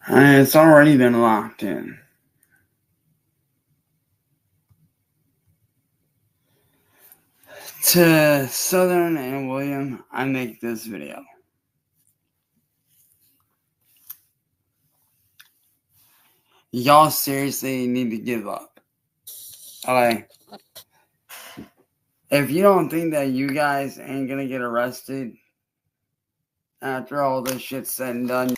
And it's already been locked in. To Southern and William, I make this video. Y'all seriously need to give up. Okay. If you don't think that you guys ain't gonna get arrested after all this shit's said and done,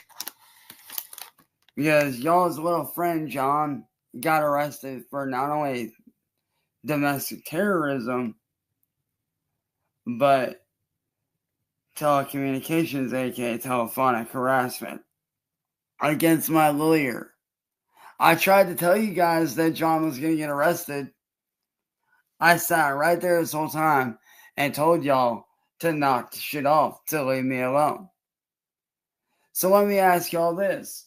because y'all's little friend John got arrested for not only domestic terrorism, but telecommunications, aka telephonic harassment, against my lawyer. I tried to tell you guys that John was going to get arrested. I sat right there this whole time and told y'all to knock the shit off, to leave me alone. So let me ask y'all this.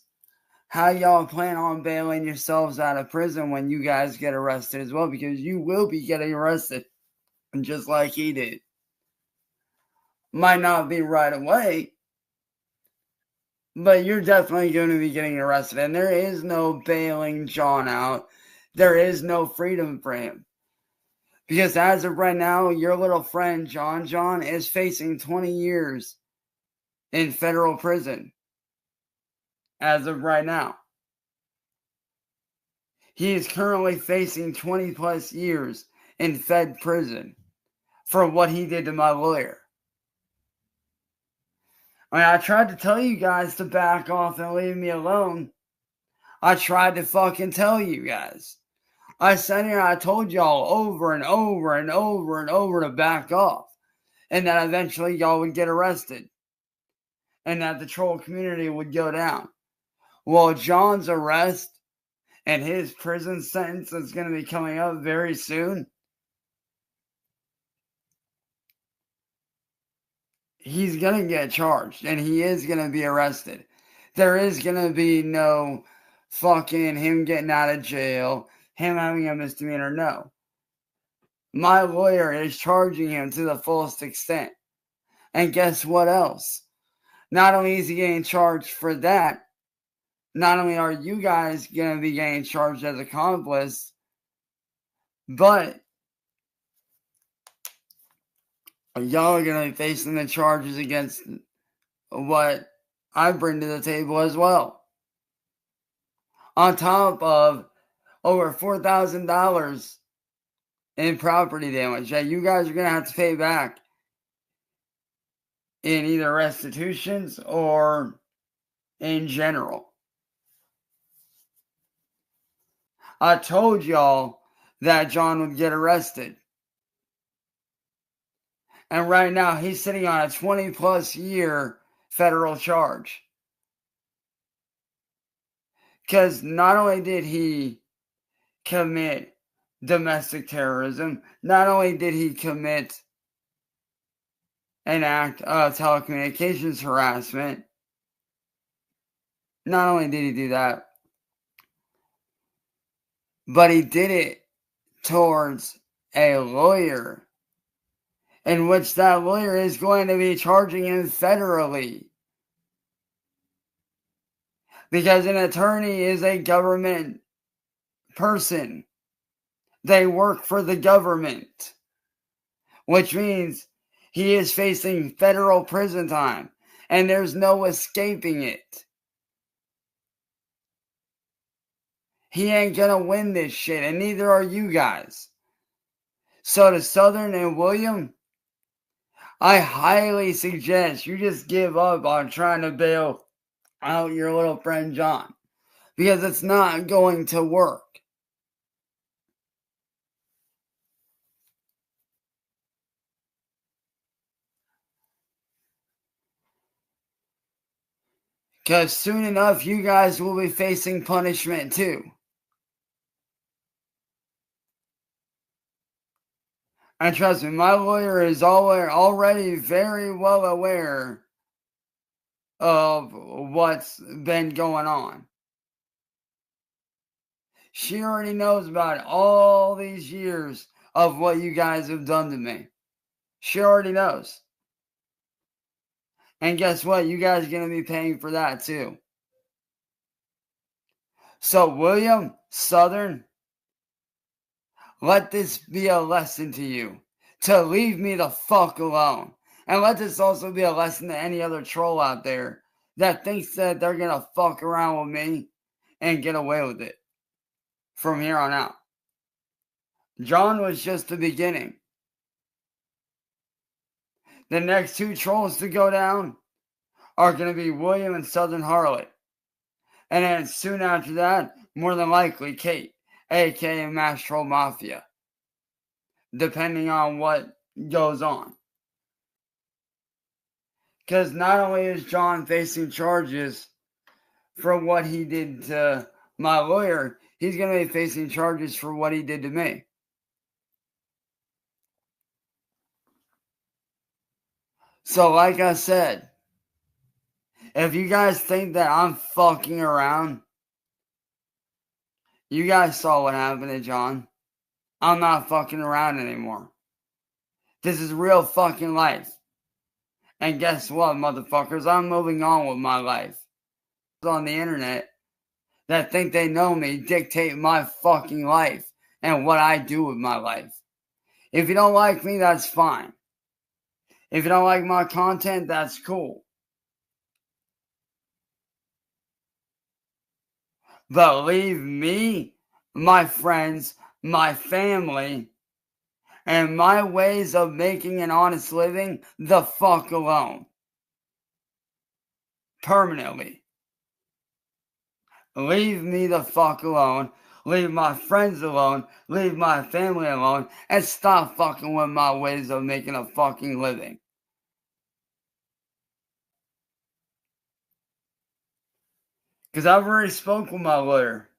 How y'all plan on bailing yourselves out of prison when you guys get arrested as well? Because you will be getting arrested just like he did. Might not be right away, but you're definitely going to be getting arrested. And there is no bailing John out. There is no freedom for him. Because as of right now, your little friend John is facing 20 years in federal prison. As of right now. He is currently facing 20 plus years in Fed prison for what he did to my lawyer. I tried to tell you guys to back off and leave me alone. I tried to fucking tell you guys. I sat here and I told y'all over and over and over and over to back off. And that eventually y'all would get arrested. And that the troll community would go down. Well, John's arrest and his prison sentence is going to be coming up very soon. He's going to get charged and he is going to be arrested. There is going to be no fucking him getting out of jail, him having a misdemeanor. No. My lawyer is charging him to the fullest extent. And guess what else? Not only is he getting charged for that, not only are you guys going to be getting charged as accomplice, but y'all are going to be facing the charges against what I bring to the table as well. On top of over $4,000 in property damage that you guys are going to have to pay back in either restitutions or in general. I told y'all that John would get arrested. And right now, he's sitting on a 20-plus year federal charge. Because not only did he commit domestic terrorism, not only did he commit an act of telecommunications harassment, not only did he do that, but he did it towards a lawyer, in which that lawyer is going to be charging him federally. Because an attorney is a government person. They work for the government. Which means he is facing federal prison time. And there's no escaping it. He ain't gonna win this shit. And neither are you guys. So to Southern and William, I highly suggest you just give up on trying to bail out your little friend John, because it's not going to work. Because soon enough, you guys will be facing punishment too. And trust me, my lawyer is already very well aware of what's been going on. She already knows about all these years of what you guys have done to me. She already knows. And guess what? You guys are going to be paying for that too. So, William Southern, let this be a lesson to you to leave me the fuck alone. And let this also be a lesson to any other troll out there that thinks that they're going to fuck around with me and get away with it from here on out. John was just the beginning. The next two trolls to go down are going to be William and Southern Harlot. And then soon after that, more than likely, Kate, aka Mass Troll Mafia. Depending on what goes on. Because not only is John facing charges for what he did to my lawyer, he's going to be facing charges for what he did to me. So, like I said, if you guys think that I'm fucking around, you guys saw what happened to John. I'm not fucking around anymore. This is real fucking life. And guess what, motherfuckers? I'm moving on with my life. On the internet that think they know me dictate my fucking life and what I do with my life. If you don't like me, that's fine. If you don't like my content, that's cool. But leave me, my friends, my family, and my ways of making an honest living the fuck alone. Permanently. Leave me the fuck alone. Leave my friends alone. Leave my family alone. And stop fucking with my ways of making a fucking living. Because I've already spoke with my lawyer.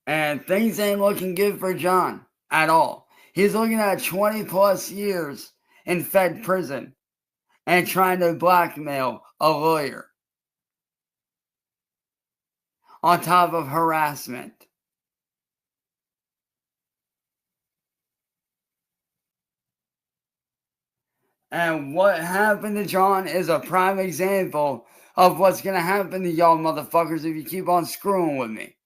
And things ain't looking good for John at all. He's looking at 20 plus years in Fed prison and trying to blackmail a lawyer. On top of harassment. And what happened to John is a prime example of what's going to happen to y'all motherfuckers if you keep on screwing with me.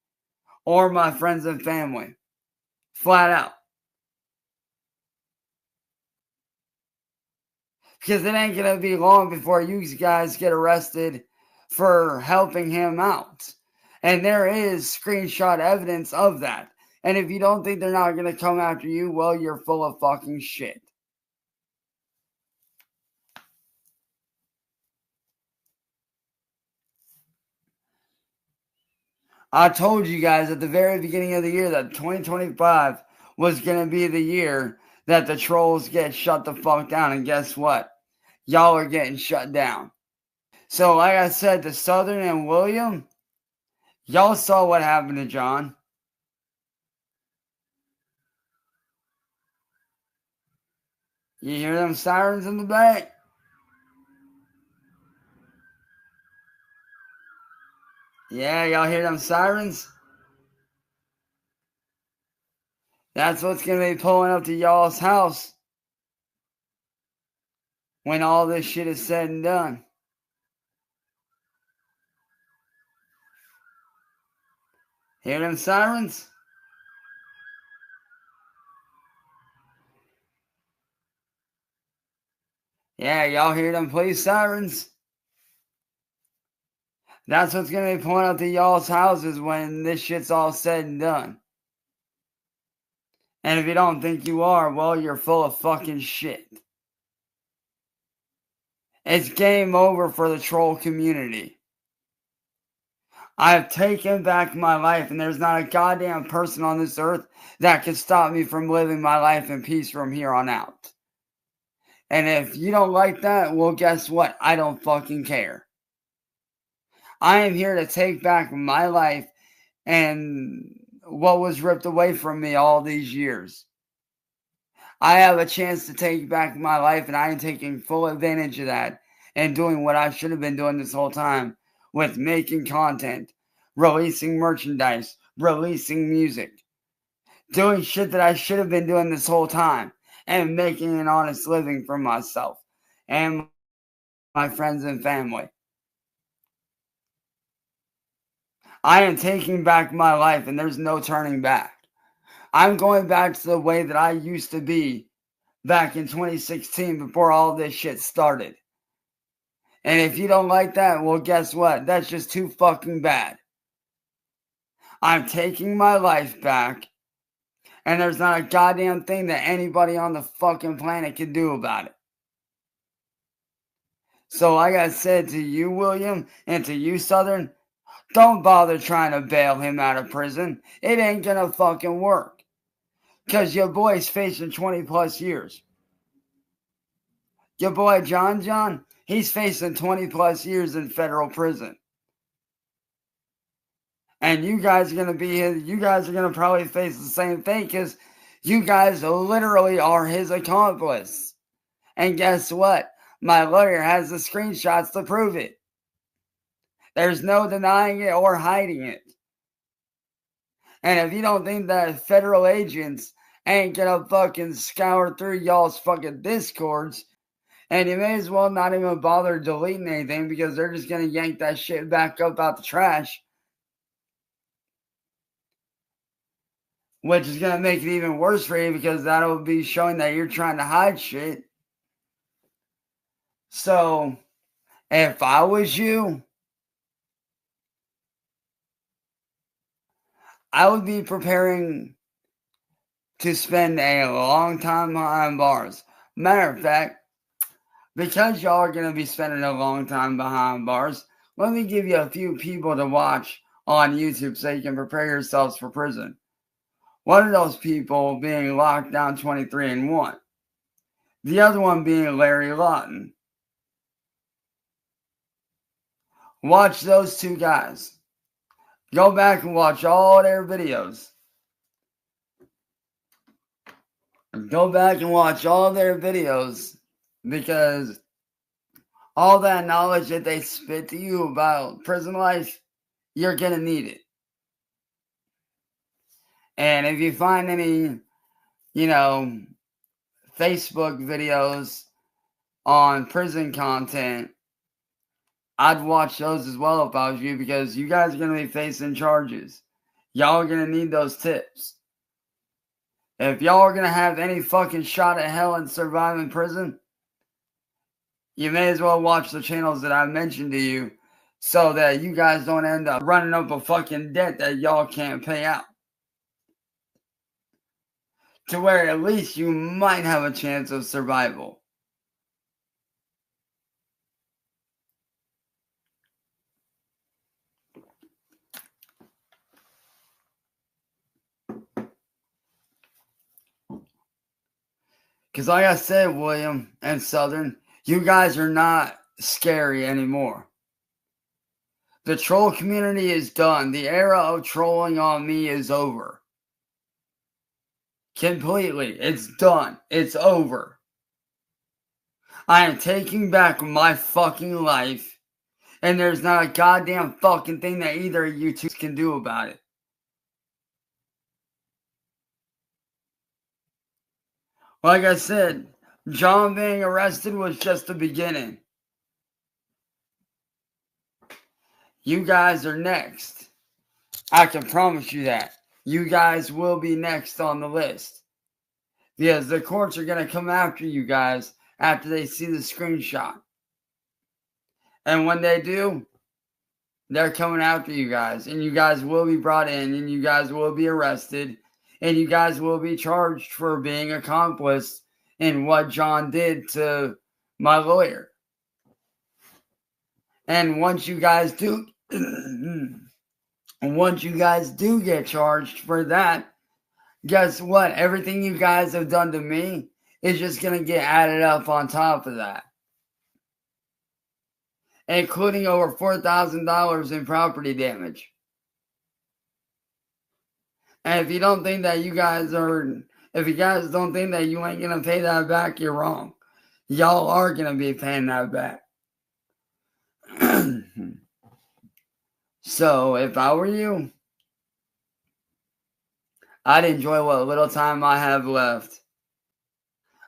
Or my friends and family. Flat out. Because it ain't going to be long before you guys get arrested for helping him out. And there is screenshot evidence of that. And if you don't think they're not going to come after you, well, you're full of fucking shit. I told you guys at the very beginning of the year that 2025 was going to be the year that the trolls get shut the fuck down. And guess what? Y'all are getting shut down. So like I said, to Southern and William, y'all saw what happened to John. You hear them sirens in the back? Yeah, y'all hear them sirens? That's what's going to be pulling up to y'all's house when all this shit is said and done. Hear them sirens? Yeah, y'all hear them police sirens? That's what's going to be pulling up to y'all's houses when this shit's all said and done. And if you don't think you are, well, you're full of fucking shit. It's game over for the troll community. I've taken back my life, and there's not a goddamn person on this earth that can stop me from living my life in peace from here on out. And if you don't like that, well, guess what? I don't fucking care. I am here to take back my life and what was ripped away from me all these years. I have a chance to take back my life, and I am taking full advantage of that and doing what I should have been doing this whole time with making content, releasing merchandise, releasing music, doing shit that I should have been doing this whole time and making an honest living for myself. and my friends and family. I am taking back my life, and there's no turning back. I'm going back to the way that I used to be back in 2016 before all this shit started. And if you don't like that, well, guess what? That's just too fucking bad. I'm taking my life back, and there's not a goddamn thing that anybody on the fucking planet can do about it. So like I said to you, William, and to you, Southern, don't bother trying to bail him out of prison. It ain't gonna fucking work. Because your boy's facing 20 plus years. Your boy John, he's facing 20 plus years in federal prison. And you guys are gonna probably face the same thing because you guys literally are his accomplice. And guess what? My lawyer has the screenshots to prove it. There's no denying it or hiding it. And if you don't think that federal agents ain't gonna fucking scour through y'all's fucking discords, and you may as well not even bother deleting anything because they're just gonna yank that shit back up out the trash. Which is gonna make it even worse for you because that'll be showing that you're trying to hide shit. So, if I was you, I would be preparing to spend a long time behind bars. Matter of fact, because y'all are going to be spending a long time behind bars, let me give you a few people to watch on YouTube so you can prepare yourselves for prison. One of those people being Lockdown 23 and 1. The other one being Larry Lawton. Watch those two guys. Go back and watch all their videos. Go back and watch all their videos because all that knowledge that they spit to you about prison life, you're going to need it. And if you find any, Facebook videos on prison content, I'd watch those as well if I was you because you guys are going to be facing charges. Y'all are going to need those tips. If y'all are going to have any fucking shot at hell and survive in prison, you may as well watch the channels that I mentioned to you so that you guys don't end up running up a fucking debt that y'all can't pay out. To where at least you might have a chance of survival. Because like I said, William and Southern, you guys are not scary anymore. The troll community is done. The era of trolling on me is over. Completely. It's done. It's over. I am taking back my fucking life, and there's not a goddamn fucking thing that either of you two can do about it. Like I said, John being arrested was just the beginning. You guys are next. I can promise you that. You guys will be next on the list. Because the courts are going to come after you guys after they see the screenshot. And when they do, they're coming after you guys. And you guys will be brought in. And you guys will be arrested. And you guys will be charged for being accomplice in what John did to my lawyer. And once you guys do get charged for that, guess what? Everything you guys have done to me is just going to get added up on top of that. Including over $4,000 in property damage. And if you don't think that you guys don't think that you ain't going to pay that back, you're wrong. Y'all are going to be paying that back. So, if I were you, I'd enjoy what little time I have left.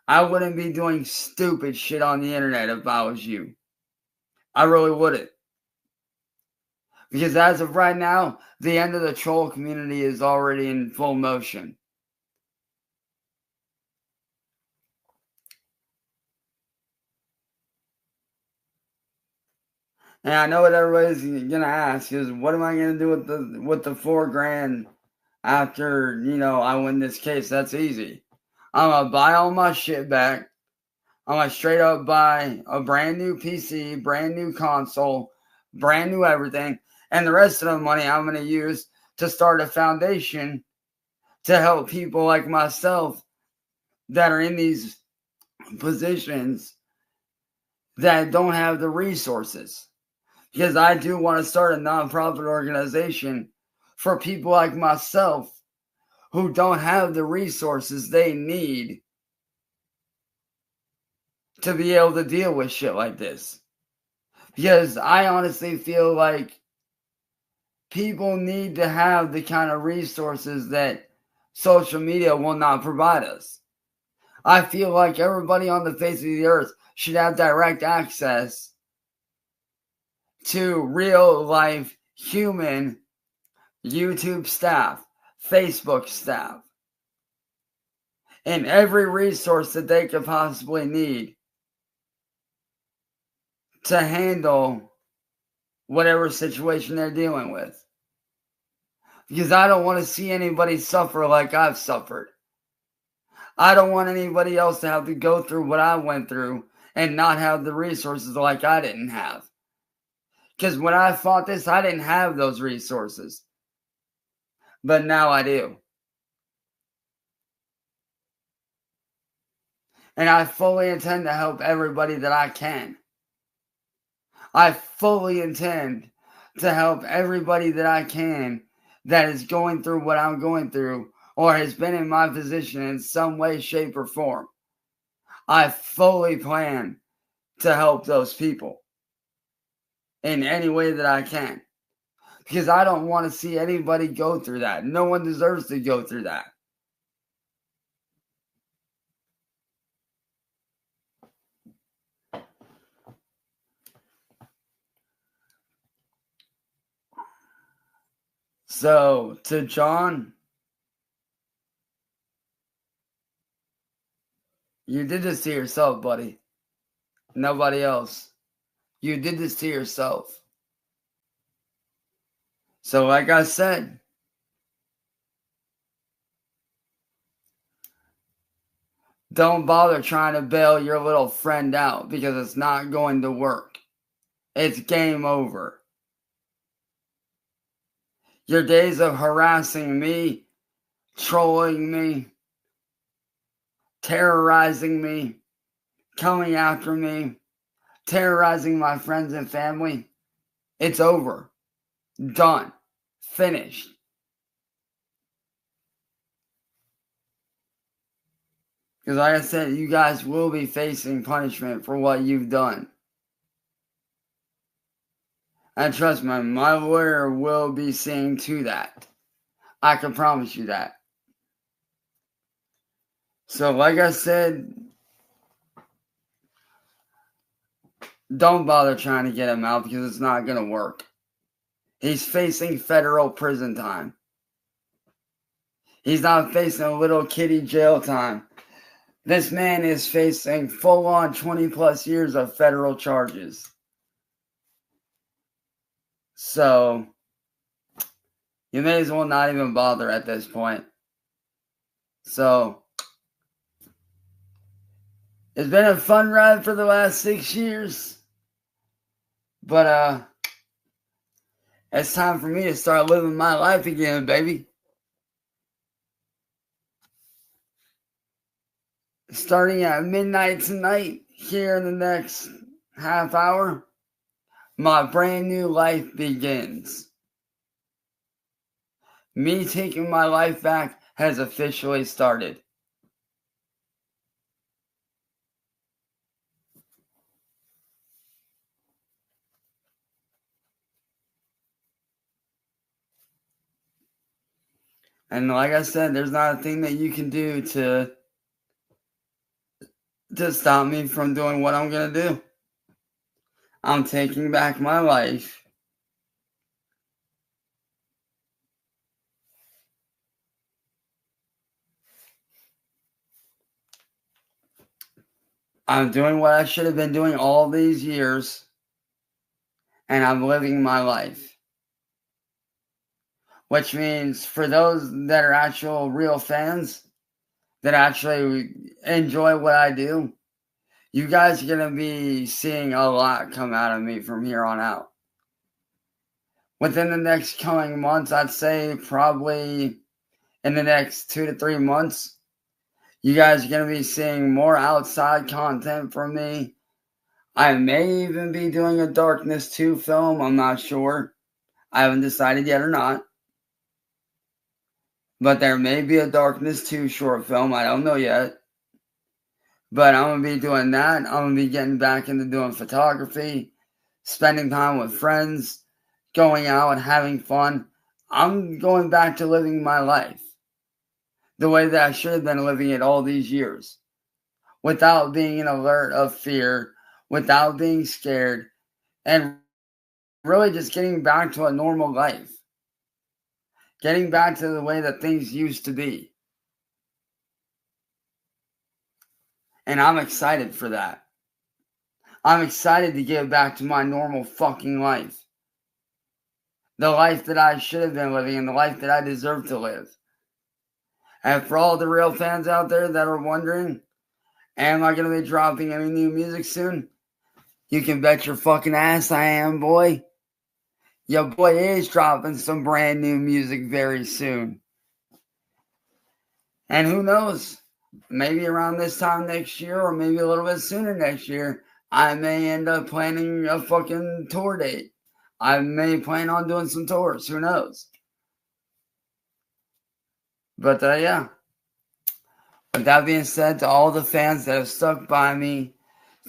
I wouldn't be doing stupid shit on the internet if I was you. I really wouldn't. Because as of right now, the end of the troll community is already in full motion. And I know what everybody's gonna ask is, what am I gonna do with the $4,000 after, I win this case? That's easy. I'm gonna buy all my shit back. I'm gonna straight up buy a brand new PC, brand new console, brand new everything, and the rest of the money I'm gonna use to start a foundation to help people like myself that are in these positions that don't have the resources. Because I do want to start a nonprofit organization for people like myself who don't have the resources they need to be able to deal with shit like this. Because I honestly feel like people need to have the kind of resources that social media will not provide us. I feel like everybody on the face of the earth should have direct access to real life human YouTube staff, Facebook staff, and every resource that they could possibly need to handle whatever situation they're dealing with. Because I don't want to see anybody suffer like I've suffered. I don't want anybody else to have to go through what I went through and not have the resources like I didn't have. Because when I fought this, I didn't have those resources. But now I do. And I fully intend to help everybody that I can. I fully intend to help everybody that I can that is going through what I'm going through or has been in my position in some way, shape, or form. I fully plan to help those people in any way that I can. Because I don't want to see anybody go through that. No one deserves to go through that. So, to John, you did this to yourself, buddy. Nobody else. You did this to yourself. So, like I said, don't bother trying to bail your little friend out because it's not going to work. It's game over. Your days of harassing me, trolling me, terrorizing me, coming after me, terrorizing my friends and family, it's over. Done. Finished. Because like I said, you guys will be facing punishment for what you've done. And trust me, my lawyer will be seeing to that. I can promise you that. So like I said, don't bother trying to get him out because it's not going to work. He's facing federal prison time. He's not facing a little kitty jail time. This man is facing full-on 20 plus years of federal charges. So, you may as well not even bother at this point. So, it's been a fun ride for the last 6 years. But, it's time for me to start living my life again, baby. Starting at midnight tonight, here in the next half hour, my brand new life begins. Me taking my life back has officially started. And like I said, there's not a thing that you can do to stop me from doing what I'm going to do. I'm taking back my life. I'm doing what I should have been doing all these years, and I'm living my life. Which means for those that are actual real fans, that actually enjoy what I do, you guys are going to be seeing a lot come out of me from here on out. Within the next coming months, I'd say probably in the next 2 to 3 months, you guys are going to be seeing more outside content from me. I may even be doing a Darkness 2 film. I'm not sure. I haven't decided yet or not. But there may be a Darkness 2 short film. I don't know yet. But I'm going to be doing that. I'm going to be getting back into doing photography, spending time with friends, going out and having fun. I'm going back to living my life the way that I should have been living it all these years, without being an alert of fear, without being scared, and really just getting back to a normal life. Getting back to the way that things used to be. And I'm excited for that. I'm excited to get back to my normal fucking life. The life that I should have been living and the life that I deserve to live. And for all the real fans out there that are wondering, am I going to be dropping any new music soon? You can bet your fucking ass I am, boy. Your boy is dropping some brand new music very soon. And who knows? Maybe around this time next year or maybe a little bit sooner next year, I may end up planning a fucking tour date. I may plan on doing some tours. Who knows? But yeah. With that being said, to all the fans that have stuck by me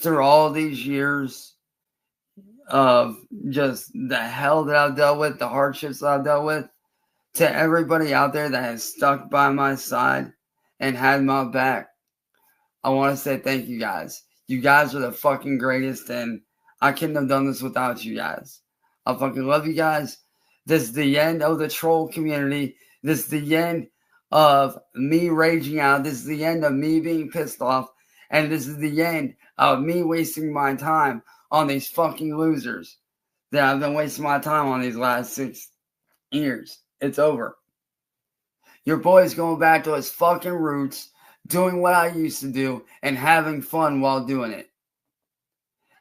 through all these years of just the hell that I've dealt with, the hardships that I've dealt with, to everybody out there that has stuck by my side and had my back, I want to say thank you guys. You guys are the fucking greatest, and I couldn't have done this without you guys. I fucking love you guys. This is the end of the troll community. This is the end of me raging out. This is the end of me being pissed off. And this is the end of me wasting my time on these fucking losers that I've been wasting my time on these last 6 years. It's over. Your boy's going back to his fucking roots, doing what I used to do, and having fun while doing it.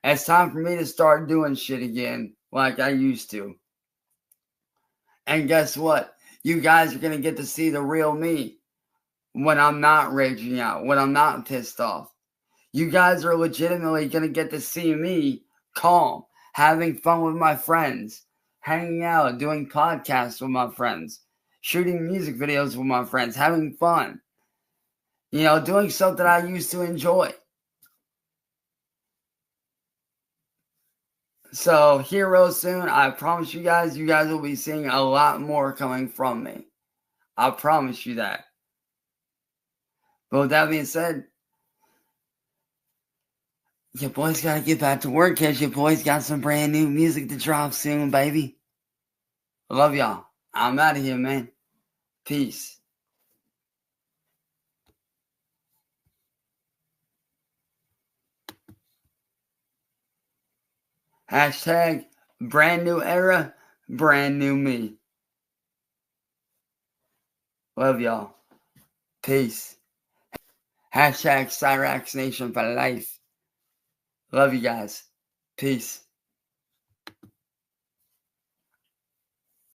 It's time for me to start doing shit again like I used to. And guess what? You guys are going to get to see the real me when I'm not raging out, when I'm not pissed off. You guys are legitimately going to get to see me calm, having fun with my friends, hanging out, doing podcasts with my friends, shooting music videos with my friends, having fun. You know, doing something I used to enjoy. So, here real soon, I promise you guys will be seeing a lot more coming from me. I promise you that. But with that being said, your boy's got to get back to work because your boy's got some brand new music to drop soon, baby. I love y'all. I'm out of here, man. Peace. Hashtag brand new era, brand new me. Love y'all. Peace. Hashtag cyraxxnation for life. Love you guys. Peace.